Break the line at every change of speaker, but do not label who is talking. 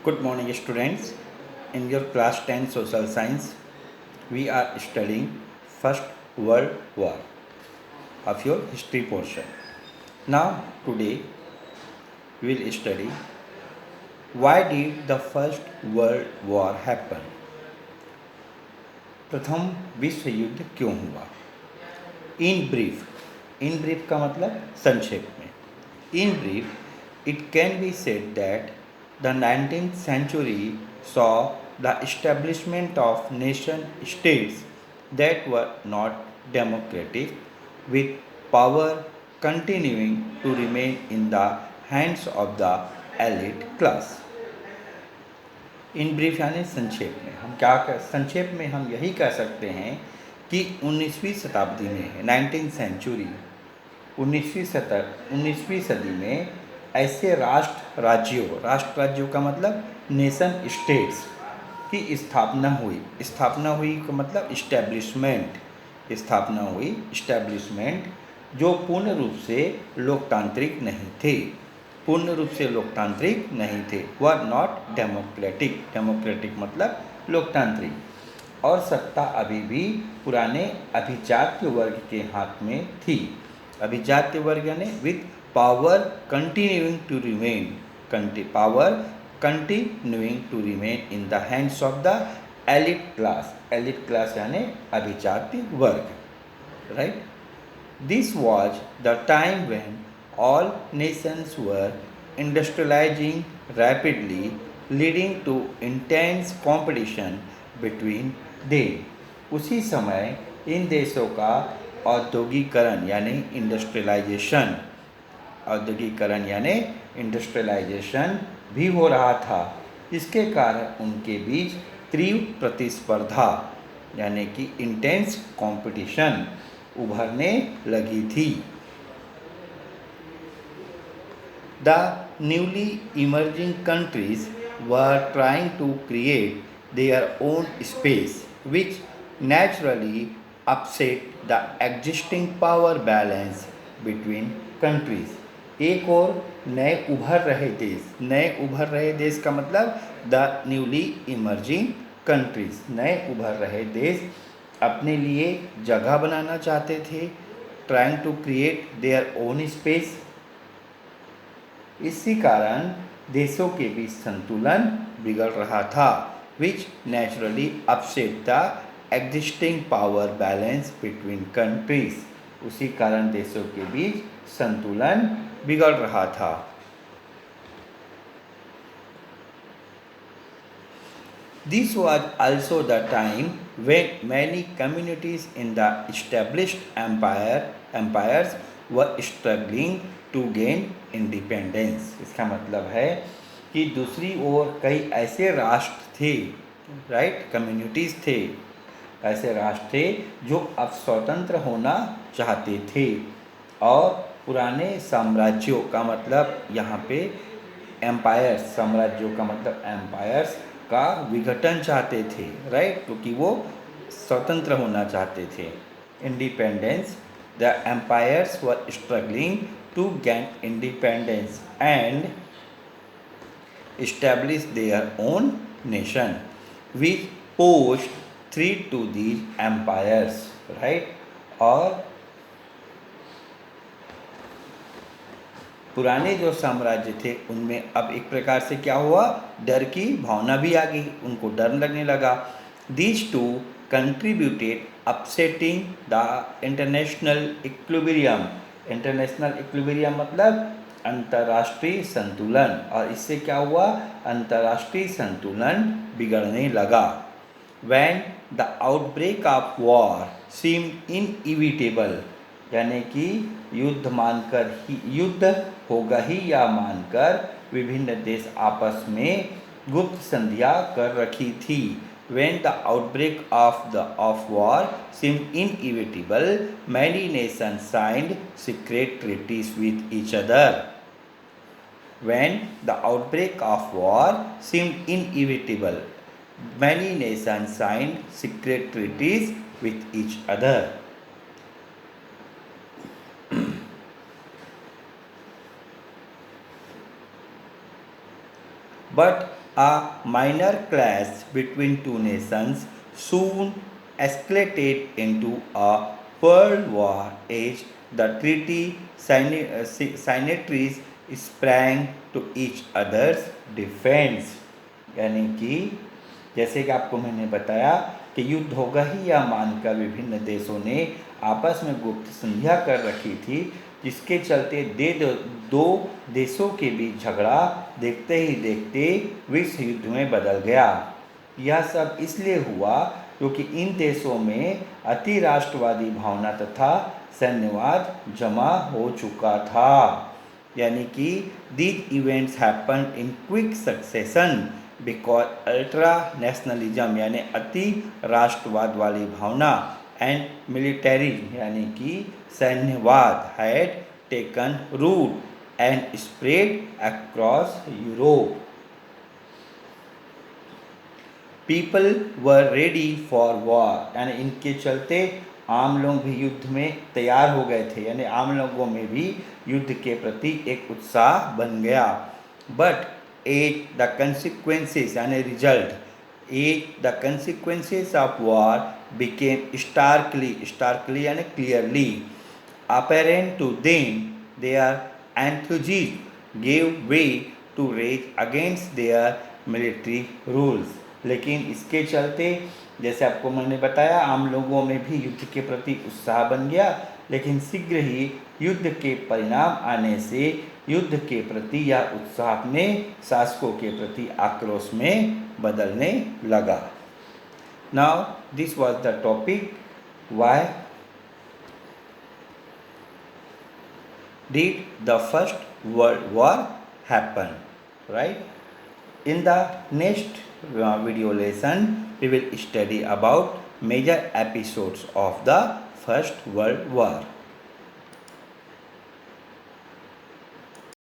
Good morning, students. In your class 10 social science, we are studying First World War of your history portion. Now, today, we will study why did the First World War happen? प्रथम विश्व युद्ध क्यों हुआ? In brief का मतलब संक्षेप में. In brief, it can be said that the 19th century saw the establishment of nation states that were not democratic, with power continuing to remain in the hands of the elite class. In brief यानी संक्षेप में संक्षेप में हम यही कह सकते हैं कि 19वीं शताब्दी में 19th सेंचुरी 19वीं सदी में ऐसे राष्ट्र राज्यों का मतलब नेशन स्टेट्स की स्थापना हुई का मतलब इस्टेब्लिशमेंट जो पूर्ण रूप से लोकतांत्रिक नहीं थे वर नॉट डेमोक्रेटिक मतलब लोकतांत्रिक और सत्ता अभी भी पुराने अभिजात्य वर्ग के हाथ में थी. अभिजात्य वर्ग यानी with power continuing to remain in the hands of the elite class यानी अभिजात्य वर्ग. Right. This was the time when all nations were industrializing rapidly, leading to intense competition between them. उसी समय इन देशों का औद्योगिकरण यानी इंडस्ट्रियलाइजेशन भी हो रहा था. इसके कारण उनके बीच तीव्र प्रतिस्पर्धा यानी कि इंटेंस कंपटीशन उभरने लगी थी. The newly emerging countries were trying to create their own space, which naturally upset the existing power balance between countries. एक और नए उभर रहे देश का मतलब द न्यूली इमर्जिंग कंट्रीज, नए उभर रहे देश अपने लिए जगह बनाना चाहते थे. Trying to create their own space. इसी कारण देशों के बीच संतुलन बिगड़ रहा था. Which naturally upset the existing power balance between countries. उसी कारण देशों के बीच संतुलन बिगड़ रहा था. This was also the time when many communities in the established empires were struggling to gain independence. इसका मतलब है कि दूसरी ओर कई ऐसे राष्ट्र थे, कम्युनिटीज़ थे, ऐसे राष्ट्र थे जो अब स्वतंत्र होना चाहते थे और पुराने साम्राज्यों का मतलब यहाँ पे साम्राज्यों का मतलब एम्पायर्स का विघटन चाहते थे. क्योंकि वो स्वतंत्र होना चाहते थे. Independence. The empires were struggling to gain independence and establish their own nation, which posed threat to these empires. और पुराने जो साम्राज्य थे उनमें अब एक प्रकार से क्या हुआ, डर की भावना भी आ गई, उनको डर लगने लगा. These two contributed upsetting the international equilibrium. International equilibrium मतलब अंतर्राष्ट्रीय संतुलन, और इससे क्या हुआ, अंतर्राष्ट्रीय संतुलन बिगड़ने लगा. When the outbreak of war seemed inevitable, यानी कि युद्ध होगा ही या मानकर विभिन्न देश आपस में गुप्त संधियां कर रखी थी. When the outbreak of war seemed inevitable, many nations signed secret treaties with each other. When the outbreak of war seemed inevitable, many nations signed secret treaties with each other. But A minor clash between two nations soon escalated into a world war as the treaty signatories sprang to each other's defense. यानी कि जैसे कि आपको मैंने बताया कि युद्ध होगा ही या मानकर विभिन्न देशों ने आपस में गुप्त संधियां कर रखी थी, जिसके चलते दो देशों के बीच झगड़ा देखते ही देखते विश्व युद्ध में बदल गया। यह सब इसलिए हुआ क्योंकि इन देशों में अति राष्ट्रवादी भावना तथा सैन्यवाद जमा हो चुका था। यानी कि these events happen in quick succession because ultra nationalism यानी अति राष्ट्रवाद वाली भावना एंड मिलिटरिज्म यानी कि सैन्यवाद had taken root and spread across Europe. People were ready for war यानी इनके चलते आम लोग भी युद्ध में तैयार हो गए थे, यानी आम लोगों में भी युद्ध के प्रति एक उत्साह बन गया। बट एज द कंसिक्वेंसेस यानी result the consequences of war became starkly यानी clearly apparent to them, their enthusiasm gave way to rage against their military rules। लेकिन इसके चलते जैसे आपको मैंने बताया आम लोगों में भी युद्ध के प्रति उत्साह बन गया, लेकिन शीघ्र ही युद्ध के परिणाम आने से युद्ध के प्रति यह उत्साह अपने शासकों के प्रति आक्रोश में बदलने लगा। Now this was the topic why did the First World War happen, right? In the next video lesson, we will study about major episodes of the First World War.